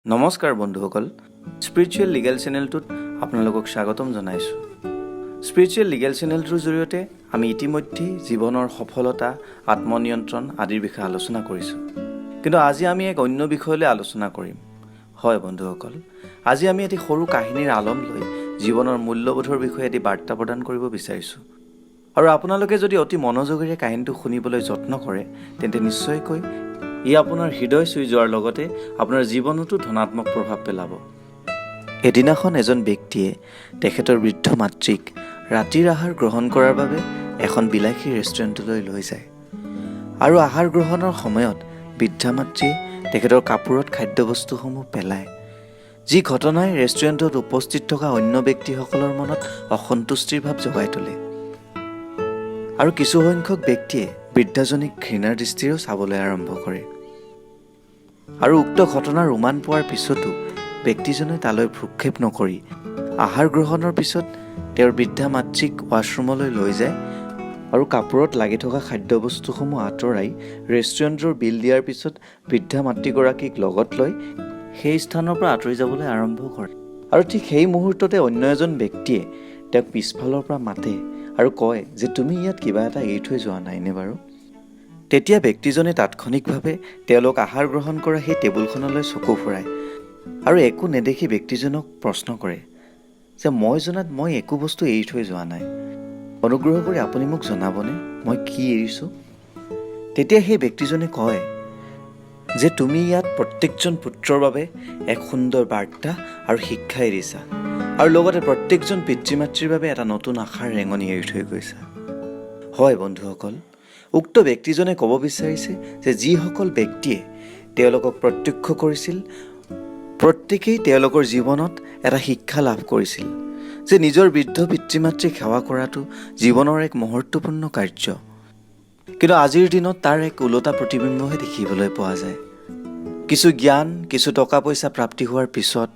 নমস্কাৰ বন্ধুসকল, spiritual legal চেনেলটোত আপোনালোকক স্বাগতম জনাইছোঁ। স্পিৰিচুৱেল লিগেল চেনেলটোৰ জৰিয়তে আমি ইতিমধ্যে জীৱনৰ সফলতা, আত্মনিয়ন্ত্ৰণ আদিৰ বিষয়ে আলোচনা কৰিছোঁ। কিন্তু আজি আমি এক অন্য বিষয়লৈ আলোচনা কৰিম। হয় বন্ধুসকল, আজি আমি এটি সৰু কাহিনীৰ আলম লৈ জীৱনৰ মূল্যবোধৰ বিষয়ে এটি বাৰ্তা প্ৰদান কৰিব বিচাৰিছোঁ। আৰু আপোনালোকে যদি অতি মনোযোগেৰে কাহিনীটো শুনিবলৈ যত্ন কৰে, তেন্তে নিশ্চয়কৈ ই আপোনাৰ হৃদয় চুই যোৱাৰ লগতে আপোনাৰ জীৱনতো ধনাত্মক প্ৰভাৱ পেলাব। এদিনাখন এজন ব্যক্তিয়ে তেখেতৰ বৃদ্ধ মাতৃক ৰাতিৰ আহাৰ গ্ৰহণ কৰাৰ বাবে এখন বিলাসী ৰেষ্টুৰেণ্টলৈ লৈ যায়। আৰু আহাৰ গ্ৰহণৰ সময়ত বৃদ্ধা মাতৃয়ে তেখেতৰ কাপোৰত খাদ্যবস্তুসমূহ পেলায়, যি ঘটনাই ৰেষ্টুৰেণ্টত উপস্থিত থকা অন্য ব্যক্তিসকলৰ মনত অসন্তুষ্টিৰ ভাৱ জগাই তোলে। আৰু কিছুসংখ্যক ব্যক্তিয়ে বৃদ্ধাজনীক ঘৃণাৰ দৃষ্টিৰেও চাবলৈ আৰম্ভ কৰে। আৰু উক্ত ঘটনাৰ উমান পোৱাৰ পিছতো ব্যক্তিজনে তালৈ ভ্ৰূক্ষেপ নকৰি আহাৰ গ্ৰহণৰ পিছত তেওঁৰ বৃদ্ধা মাতৃক ৱাছৰুমলৈ লৈ যায় আৰু কাপোৰত লাগি থকা খাদ্যবস্তুসমূহ আঁতৰাই ৰেষ্টুৰেণ্টৰ বিল দিয়াৰ পিছত বৃদ্ধা মাতৃগৰাকীক লগত লৈ সেই স্থানৰ পৰা আঁতৰি যাবলৈ আৰম্ভ কৰে। আৰু ঠিক সেই মুহূৰ্ততে অন্য এজন ব্যক্তিয়ে তেওঁক পিছফালৰ পৰা মাতে আৰু কয় যে তুমি ইয়াত কিবা এটা এৰি থৈ যোৱা নাইনে বাৰু? তেতিয়া ব্যক্তিজনে তাৎক্ষণিকভাৱে তেওঁলোক আহাৰ গ্ৰহণ কৰা সেই টেবুলখনলৈ চকু ফুৰায় আৰু একো নেদেখি ব্যক্তিজনক প্ৰশ্ন কৰে যে মই জনাত মই একো বস্তু এৰি থৈ যোৱা নাই, অনুগ্ৰহ কৰি আপুনি মোক জনাবনে মই কি এৰিছোঁ? তেতিয়া সেই ব্যক্তিজনে কয় যে তুমি ইয়াত প্ৰত্যেকজন পুত্ৰৰ বাবে এক সুন্দৰ বাৰ্তা আৰু শিক্ষা এৰিছা, আৰু লগতে প্ৰত্যেকজন পিতৃ মাতৃৰ বাবে এটা নতুন আশাৰ ৰেঙনি এৰি থৈ গৈছা। হয় বন্ধুসকল, উক্ত ব্যক্তিজনে ক'ব বিচাৰিছে যে যিসকল ব্যক্তিয়ে তেওঁলোকক প্ৰত্যক্ষ কৰিছিল, প্ৰত্যেকেই তেওঁলোকৰ জীৱনত এটা শিক্ষা লাভ কৰিছিল যে নিজৰ বৃদ্ধ পিতৃ মাতৃক সেৱা কৰাটো জীৱনৰ এক মহত্বপূৰ্ণ কাৰ্য। কিন্তু আজিৰ দিনত তাৰ এক ওলোটা প্ৰতিবিম্বহে দেখিবলৈ পোৱা যায়। কিছু জ্ঞান, কিছু টকা পইচা প্ৰাপ্তি হোৱাৰ পিছত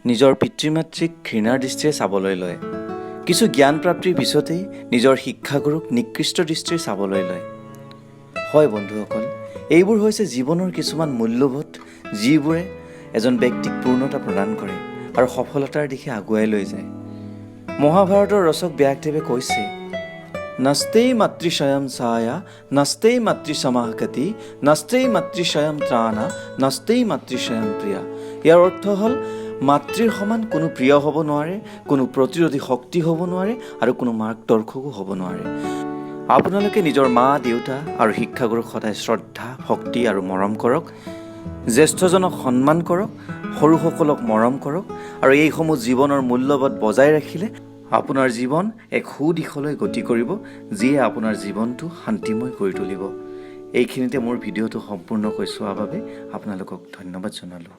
নিজৰ পিতৃ মাতৃক ঘৃণাৰ দৃষ্টিৰে চাবলৈ লয়। কিছু জ্ঞান প্ৰাপ্তিৰ পিছতেই নিজৰ শিক্ষাগুৰুক নিকৃষ্ট দৃষ্টিৰে চাবলৈ লয়। হয় বন্ধুসকল, এইবোৰ হৈছে জীৱনৰ কিছুমান মূল্যবোধ, যিবোৰে এজন ব্যক্তিক পূৰ্ণতা প্ৰদান কৰে আৰু সফলতাৰ দিশে আগুৱাই লৈ যায়। মহাভাৰতৰ ৰচক ব্যাসদেৱে কৈছে, নষ্টেই মাতৃস্বয়ং ছায়া, নষ্টেই মাতৃসমাহ গতি, নষ্টেই মাতৃস্বয়ং ত্ৰাণা, নষ্টেই মাতৃস্বয়ং প্ৰিয়া। ইয়াৰ অৰ্থ হ'ল মাতৃৰ সমান কোনো প্ৰিয় হ'ব নোৱাৰে, কোনো প্ৰতিৰোধী শক্তি হ'ব নোৱাৰে আৰু কোনো মাৰ্গদৰ্শকো হ'ব নোৱাৰে। আপোনালোকে নিজৰ মা, দেউতা আৰু শিক্ষাগুৰুক সদায় শ্ৰদ্ধা, ভক্তি আৰু মৰম কৰক, জ্যেষ্ঠজনক সন্মান কৰক, সৰুসকলক মৰম কৰক, আৰু এইসমূহ জীৱনৰ মূল্যবোধ বজাই ৰাখিলে আপোনাৰ জীৱন এক সুদিশলৈ গতি কৰিব, যিয়ে আপোনাৰ জীৱনটো শান্তিময় কৰি তুলিব। এইখিনিতে মোৰ ভিডিঅ'টো সম্পূৰ্ণকৈ চোৱাৰ বাবে আপোনালোকক ধন্যবাদ জনালোঁ।